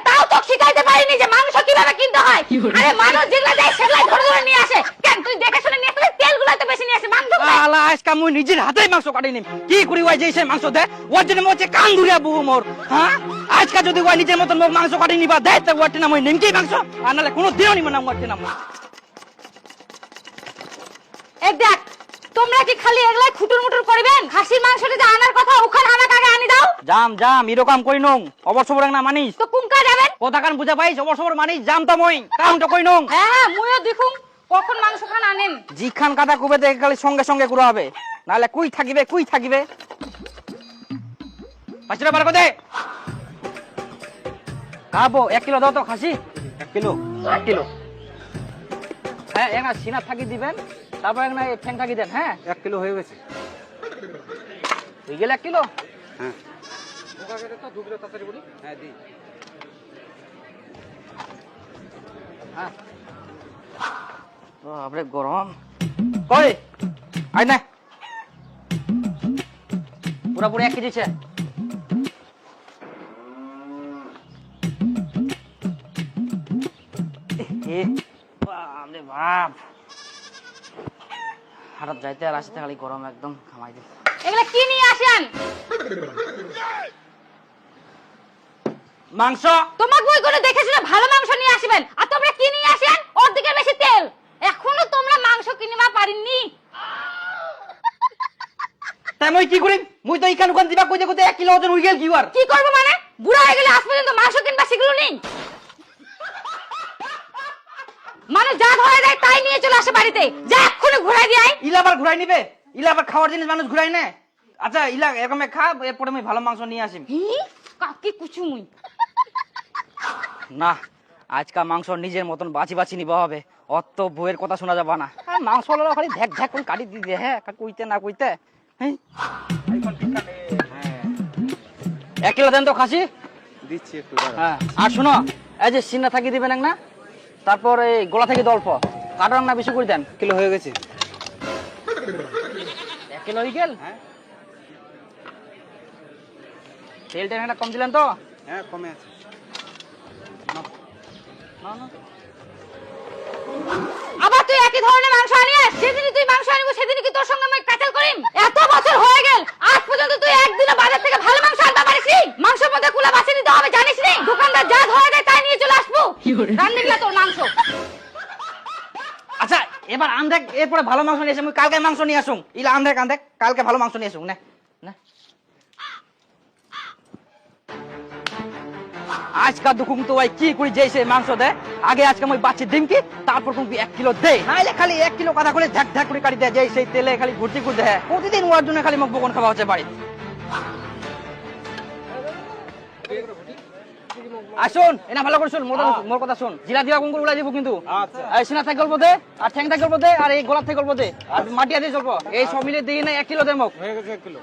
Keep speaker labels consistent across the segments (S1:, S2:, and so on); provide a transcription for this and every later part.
S1: তাও তো শিখাইতে পারিনি যে মাংস কিভাবে কিনতে হয়। আরে মানুষ যেগুলা দেয় সেগুলা ধরে ধরে নিয়ে আসে। কেন তুই দেখে শুনে নিয়ে আসলে তেলগুলো তো বেশি নিয়ে আসে মাংস।
S2: আলা আজকে আমি নিজের হাতেই মাংস কাটি নিম। কি করি ওই যে সেই মাংস দে ওর জন্য মনে কান ধরিয়া বহু মোর। হ্যাঁ আজকে যদি ওই নিজের মতন মোক মাংস কাটি নিবা দেয় তো ওর নাম ওই নিমকি মাংস আর নাহলে কোনো দিনও নিব না ওর নাম।
S1: এই দেখ তোমরা কি খালি এগুলাই খুটুর মুটুর করবেন? খাসির মাংসটা যে আনার কথা ওখানে আমাকে আগে আনি দাও।
S2: জাম জাম এরকম কই নং অবশ্য বড় না মানিস
S1: তো কুমকা যাবেন
S2: কথা কান বুঝা পাইস অবশ্য বড় মানিস জাম তো মই কাউন্ট কই নং।
S1: হ্যাঁ মুইও দেখুম কখন মাংস খান আনেন।
S2: জিখান কাটা কুবে দেখে খালি সঙ্গে সঙ্গে কুড়া হবে নাহলে কুই থাকিবে পাঁচটা বার করে দে খাবো 1 কিলো দাও তো খাসি 1 কিলো হ্যাঁ এনা সিনা থাকি দিবেন তারপর এনা ঠ্যাং থাকি দেন। হ্যাঁ
S3: 1 কিলো হয়ে গেছে।
S2: হয়ে গেল 1 কিলো।
S3: হ্যাঁ ওকা করে তো 2 কিলো তাড়াতাড়ি বলি। হ্যাঁ দি
S2: হ্যাঁ বাপরে গরম কই আই না পুরো 1 কেজি ছে। বাপরে বাপ হঠাৎ যাইতে আর আসতে খালি গরম একদম খামাই দিল।
S1: এগুলা কি নিয়ে আসেন?
S2: মাংস
S1: তোমাকে ওই করে দেখে শুনে ভালো মাংস নিয়ে আসবেন আর তোমরা কি নিয়ে আসেন ওর দিকে বেশি তেল। এখনো তোমরা মাংস কিনিবা পারিনি।
S2: তাই মই কি করিম মুই তো ইখান ওখান দিবা কইতে 1 কিলো ওজন হই গেল কি আর
S1: কি করব মানে বুড়া হয়ে গেলে আজ পর্যন্ত মাংস কিনবা শিখলো নি। মানে যা ধরে দেয় তাই নিয়ে চলে আসে বাড়িতে। যা এক্ষুনি ঘুরাই দিয়ে আই।
S2: ইলা আবার ঘুরাই নিবে ইলা আবার খাওয়ার জিনিস মানুষ ঘুরাই না। আচ্ছা ইলা এরকম খা এরপরে আমি ভালো মাংস নিয়ে আসিম।
S1: কাকি কুচু মুই
S2: না আজকা মাংস নিজের মতন বাছি নিবা হবে অত বইয়ের কথা শোনা যাবে না। মাংস হলো খালি ঝ্যাক ঝ্যাক করে কাটি দিয়ে হ্যাঁ কইতে না কইতে। হ্যাঁ 1 কিলো দেন তো খাসি
S3: দিচ্ছি একটু।
S2: হ্যাঁ আর শুনো এই যে সিনা থাকি দিবেন না তারপর এই গোলা থেকে অল্প কাটার না বেশি করে দেন।
S3: কিলো হয়ে গেছে।
S2: 1 কিলো হয়ে গেল।
S3: হ্যাঁ
S2: তেল টেনটা কম দিলেন তো?
S3: হ্যাঁ কমে আছে।
S2: না
S1: আবার তুই একই ধরনের মাংস আনিস। যেদিন তুই মাংস আনিব সেদিন কি তোর সঙ্গে আমি কাচাল করিম? এত বছর হয়ে গেল আজ পর্যন্ত তুই একদিনও বাজার থেকে ভালো মাংস আনতে পারিসনি। মাংসের মধ্যে কুলা বাছি দিতে হবে জানিস নি? দোকানদার যা ধরে দেয় তাই নিয়ে চলে আসবো। রান্নিলা তোর মাংস।
S2: আচ্ছা এবার আন্ধেক এরপরে ভালো মাংস নিয়ে আসুন কালকে মাংস নিয়ে আসুন ইলা আন্ধেক কালকে ভালো মাংস নিয়ে আসুন না আজকা দুকুম তো ভাই কি করি যেই সেই মাংস দেয় আগে আজকে আমি বাচ্চি দিম কি তারপর তুমি 1 কিলো দে নাইলে খালি 1 কিলো কথা করে ঝাক ঝাক করে কাটি দেয় যেই সেই তেলে খালি ঘুরতে দেয় প্রতিদিন ওর জন্য খালি মোক বকন খাওয়া হচ্ছে বাড়ি। আসুন এনা ভালো করে শুন মোর কথা শুন জিরা দিয়া গুঙ্গুর উড়াই দিব কিন্তু।
S3: আচ্ছা
S2: এই সিনা থেকে গল্প দে আর ঠ্যাং থেকে গল্প দে আর এই গোলাপ থেকে গল্প দে আর মাটিয়া দিয়ে চলবো এই সব মিলে দিই না 1 কিলো দে মোক।
S3: হয়ে গেছে 1 কিলো।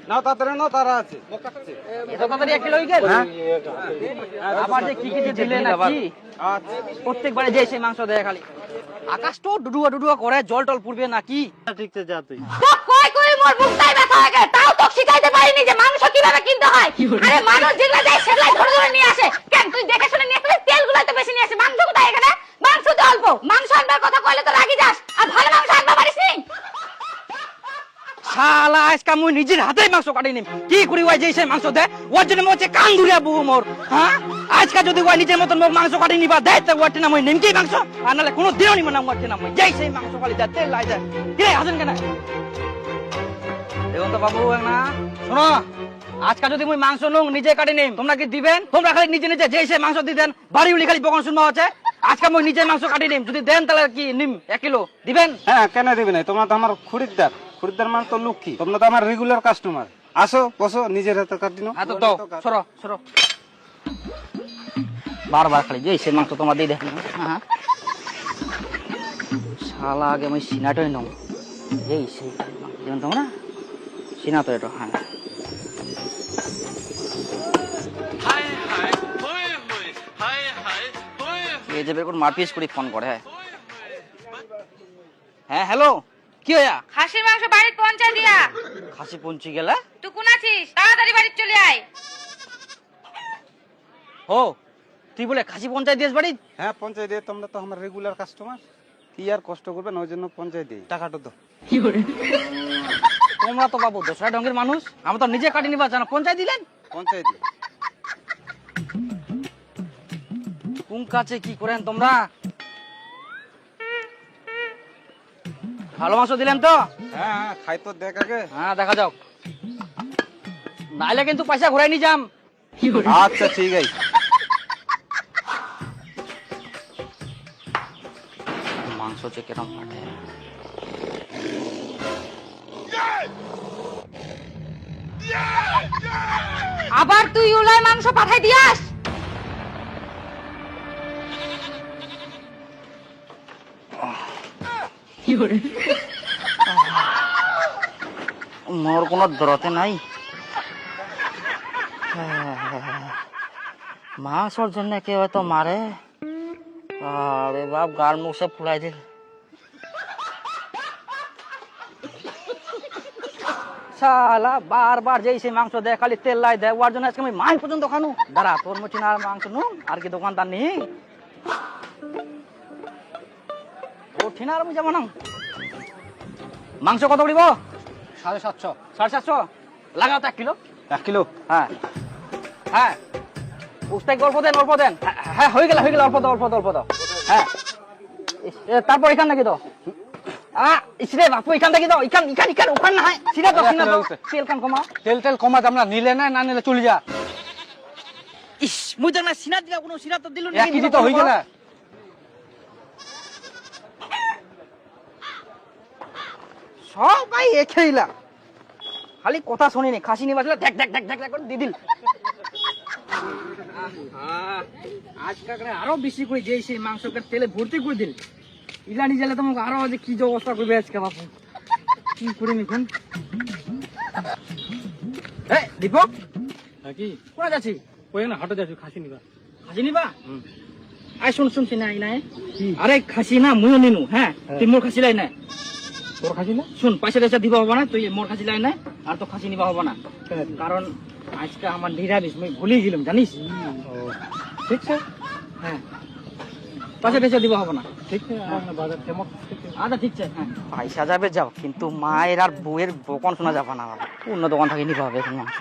S3: নাও তাড়াতাড়ি নাও তারা আছে মোক কাটছে।
S2: এত তাড়াতাড়ি 1 কিলো হয়ে গেল। আবার যে কি যে দিলে না কি
S3: আচ্ছা
S2: প্রত্যেকবারে যে সেই মাংস দেয় খালি আকাশ তো ডুডুয়া করে জল টল পড়বে নাকি।
S3: ঠিক আছে যা তুই।
S1: তো কই মোর মুখটাই ব্যথা হয়ে গেল তাও তো শিখাইতে পারিনি যে মাংস কিভাবে কিনতে হয়। আরে মানুষ যেগুলা দেয় সেগুলা ধরে ধরে নিয়ে আসে। কেন তুই দেখে শুনে নিয়ে আসলে তেলগুলো তো বেশি নিয়ে আসে। মাংস কোথায় এখানে? মাংস তো অল্প। মাংস আনবার কথা কইলে তো রাগি যাস আর ভালো মাংস আনবা পারিসনি।
S2: শালা আজকে আমি নিজের হাতেই মাংস কাটি নিম। কি করি ওই যে সেই মাংস দে ওর জন্য মনে কান ধরিয়া বহু মোর। হ্যাঁ আজকে যদি ওই নিজের মতন মোক মাংস কাটি নিবা দেয় তো ওর নাম ওই নিমকি মাংস আর নাহলে কোনো দিনও নিব না ওর নাম ওই যেই সেই মাংস খালি যায় তেল লাই যায়। কি রে হাসেন কেন? দেখুন তো বাবু না শোনো আজকে যদি মুই মাংস নুং নিজে কাটি নিম তোমরা কি দিবেন? তোমরা খালি নিজে নিজে যেই সেই মাংস দিবেন বাড়ি উলি খালি বকন শুনবা হচ্ছে। আজকে মুই নিজে মাংস কাটি নিম যদি দেন তাহলে কি নিম 1 কিলো দিবেন?
S3: হ্যাঁ কেন দিবি না তোমরা তো আমার খরিদ্দার মানে তো লক্ষ্মী তোমরা তো আমার রেগুলার কাস্টমার। আসো বসো নিজের হাতে কাটি নাও।
S2: হ্যাঁ তো দাও সরো বারবার খালি যেই সেই মাংস তোমার দিয়ে দেখেন। হ্যাঁ শালা আগে আমি সিনাটাই নাও এই সেই যেমন তোমরা সিনা তো এটা। হ্যাঁ এই যে বের মারপিস করে ফোন করে। হ্যাঁ হ্যালো কি হয়া?
S1: খাসির মাংস বাড়িতে পৌঁছা দিয়া।
S2: খাসি পৌঁছে গেলে
S1: তুই কোন আছিস? তাড়াতাড়ি বাড়ি চলে আয়।
S2: ও তুই বলে খাসি পঞ্চায়েত দিস বাড়ি?
S3: হ্যাঁ পঞ্চায়েত দিয়ে, তোমরা তো আমার রেগুলার কাস্টমার, কি আর কষ্ট করবেন, ওই জন্য পঞ্চায়েত দিই। টাকাটা তো
S2: তোমরা তো বাবু দোসরা ঢঙ্গের মানুষ, আমরা তো নিজে কাটি নিবা জানা, পঞ্চায়েত দিলেন?
S3: পঞ্চায়েত দিই।
S2: কোন কাছে কি করেন তোমরা? ভালো মাংস দিলেন তো?
S3: হ্যাঁ হ্যাঁ, খাই তো দেখ আগে।
S2: হ্যাঁ দেখা যাও, নাইলে কিন্তু পয়সা ঘুরাই নিয়ে যাম।
S3: আচ্ছা ঠিক আছে।
S2: মাংস যে কেরম ফাটে।
S1: আবার তুই উলাই মাংস পাঠাই দিয়াস?
S2: মোর কোনো দরতে নাই, মাংসর জন্য কে হয়তো মারে। আরে বাপ, গাল মুখ সব ফুলাই দিল। শালা বারবার যেই সেই মাংস দেয়, খালি তেল লাই দেয়, ওর জন্য আজকে আমি মাই পর্যন্ত খানু। দাঁড়া, তোর মচিন আর মাংস নু আর কি দোকানদার নেই? ও ঠিনার আমি যাবো না। মাংস কত দিব?
S3: 750।
S2: 750 লাগাও তো 1 কিলো।
S3: 1 কিলো?
S2: হ্যাঁ হ্যাঁ, উস্তাই অল্প দেন, অল্প দেন। হ্যাঁ হয়ে গেল, অল্প দাও, অল্প দাও। হ্যাঁ তারপর এখান নাকি তো ইসরে বাপু, এখান থেকে দাও, এখান ওখান না হয় সিধা তো, তেল কান কমা।
S3: তেল কমা, আমরা নিলে না নিলে চলে যা।
S2: ইস মুই তো না সিনা দিলা, কোনো সিনা তো দিল না।
S3: 1 কেজি তো হয়ে গেল।
S2: সবাই খেইলা, খালি কথা শুনিনি, খাসি নিয়ে বাজলে ঢেক ঢেক ঢেক ঢেক করে দিয়ে দিল। আজকাল আরো বেশি করে যে সেই মাংসকে তেলে ভর্তি করে দিল। ইলানি জেলে তোমাকে আরো যে কি যে অবস্থা করবে আজকে বাপু, কি করি এখন? এই দীপক,
S3: কি
S2: কোথায় যাচ্ছি?
S3: ওই না হাটে যাচ্ছি খাসি নিবা।
S2: খাসি নিবা? আয় শুনছি না নাই, আরে খাসি না মুইও নিনু। হ্যাঁ তুই মোর খাসি লাই নাই,
S3: তোর খাসি না?
S2: শুন, পয়সা টয়সা দিবা হবো না, তুই মোর খাসি লাই নাই, আর তো খাসি নিবা হবো না, কারণ আজকে আমার নিরামিষ, মুই ভুলে গেলাম জানিস।
S3: ঠিক আছে।
S2: হ্যাঁ পয়সা টয়সা দিবা হবো না।
S3: ঠিক আছে, বাজার কেমন?
S2: আচ্ছা ঠিক আছে। হ্যাঁ পয়সা যাবে যাও, কিন্তু মায়ের আর বউয়ের দোকান শোনা যাবে না, অন্য দোকান থেকে নিতে হবে এখন মাংস।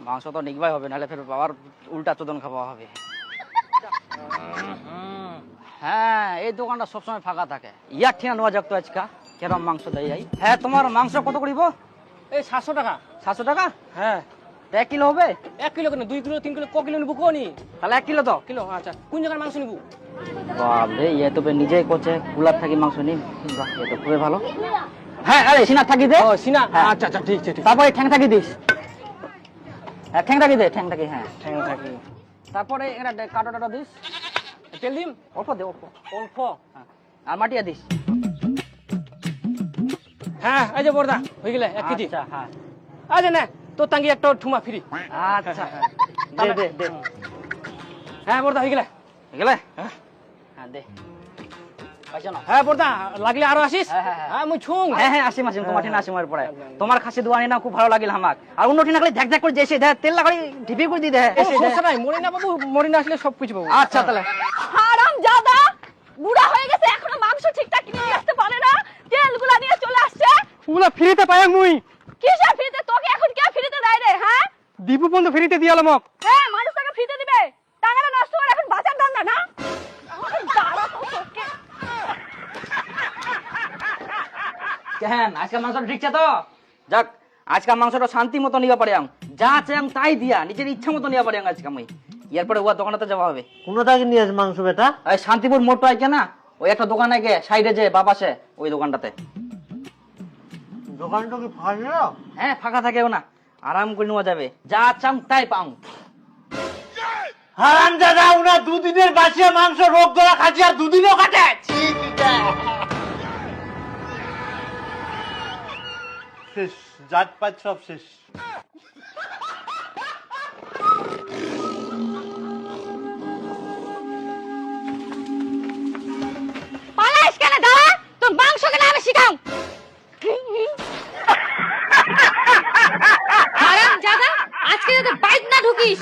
S2: মাংস তো নিকবাই হবে, নাহলে ফের বাবার উল্টা চোদন খাওয়া হবে। হ্যাঁ এই দোকানটা সবসময় ফাঁকা থাকে। ইয়ার ঠিনা নেওয়া যাক তো আজকা, কেরম মাংস দেয় যাই। হ্যাঁ তোমার মাংস কত করিব?
S4: এই 700 টাকা।
S2: 700 টাকা?
S4: হ্যাঁ
S2: 1 কিলো হবে?
S4: 1 কিলো কেন, 2 কিলো 3 কিলো ক কিলো নিবো কোনি?
S2: তাহলে 1 কিলো তো।
S4: কিলো আচ্ছা, কোন জায়গার মাংস নিবো?
S2: বাবরে, ইয়ে তো নিজেই করছে কুলার থাকি মাংস নিম। বাহ, এ তো খুবই ভালো। হ্যাঁ আরে সিনা থাকি দে।
S4: ও সিনা,
S2: হ্যাঁ।
S4: আচ্ছা আচ্ছা ঠিক আছে ঠিক।
S2: তারপরে ঠ্যাং থাকি দিস। হ্যাঁ ঠ্যাং থাকি দে, ঠ্যাং থাকি। হ্যাঁ
S4: ঠ্যাং থাকি।
S2: তারপরে এটা কাটো টাটো দিস।
S4: তেল দিম
S2: অল্প দে, অল্প।
S4: অল্প।
S2: হ্যাঁ আর মাটিয়া দিস।
S4: হ্যাঁ এই যে বর্দা হয়ে গেলে 1 কেজি।
S2: আচ্ছা হ্যাঁ
S4: আচ্ছা না তোর টাঙ্গি একটা ঠুমা ফ্রি।
S2: আচ্ছা দে দে দে।
S4: হ্যাঁ বর্দা হয়ে গেলে।
S2: গেলে হ্যাঁ দে পয়সা না।
S4: হ্যাঁ বর্দা লাগলে আরো আসিস।
S2: হ্যাঁ, হ্যাঁ, হ্যাঁ।
S4: হ্যাঁ মুই ছুং।
S2: হ্যাঁ হ্যাঁ আসিম আসিম, তোমার ঠিনা আসিম পরে। তোমার খাসি দুয়ানি না খুব ভালো লাগিল আমাক। আর অন্য ঠিনা খালি ঝাক ঝাক করে যেসে দেয়, তেল লাগাই ঢিপি করে দি দে।
S4: ও সমস্যা নাই, মরি না বাবু, মরি না আসলে সব কিছু পাবো।
S2: আচ্ছা তাহলে
S1: হারাম জাদা, বুড়া হয়ে গেছে, এখনো মাংস ঠিকঠাক কিনে নিয়ে আসতে পারে না, তেলগুলা নিয়ে চলে আসছে।
S4: ওগুলা ফ্রিতে পাই মুই।
S1: কিসের ফ্রিতে? তোকে এখন কে ফ্রিতে দেয় রে? হ্যাঁ
S4: দীপু বন্ধু ফ্রিতে দিয়াল মোক।
S1: হ্যাঁ, মানুষ তাকে ফ্রিতে দিবে? টাকাটা নষ্ট করে এখন বাঁচার ধান্দা না? দাঁড়া তো তোকে।
S2: কেন আজকে মাংস ঠিকছে তো? যাক আজকাল মাংসটা শান্তি মতো নিবা পারে, যা চাই তাই দিয়া নিজের ইচ্ছা মতো নিবা পারে আজকে আমি। এরপরে ওয়া দোকানেতে যাওয়া হবে।
S5: কোন থেকে নিয়ে আসে মাংস বেটা?
S2: এই শান্তিপুর মোড়টা আছে না, ওই একটা দোকানে গিয়ে সাইডে যে বাপাসে ওই দোকানটাতে।
S5: দোকানটা কি ফাঁকা?
S2: হ্যাঁ ফাঁকা থাকেও না, আরাম করে নেওয়া যাবে, যা চাম তাই পাও।
S5: হারাম দাদা, উনা দুদিনের বাসিয়া মাংস রোগ ধরা খাচ্ছি আর দুদিনও কাটে। শেষ, জাত পাত সব শেষ।
S1: পালাইস কেন? দাঁড়া, তোর মাংস কেন আমি শিখাও। হারাম জাদা, আজকে যদি বাইক না ঢুকিস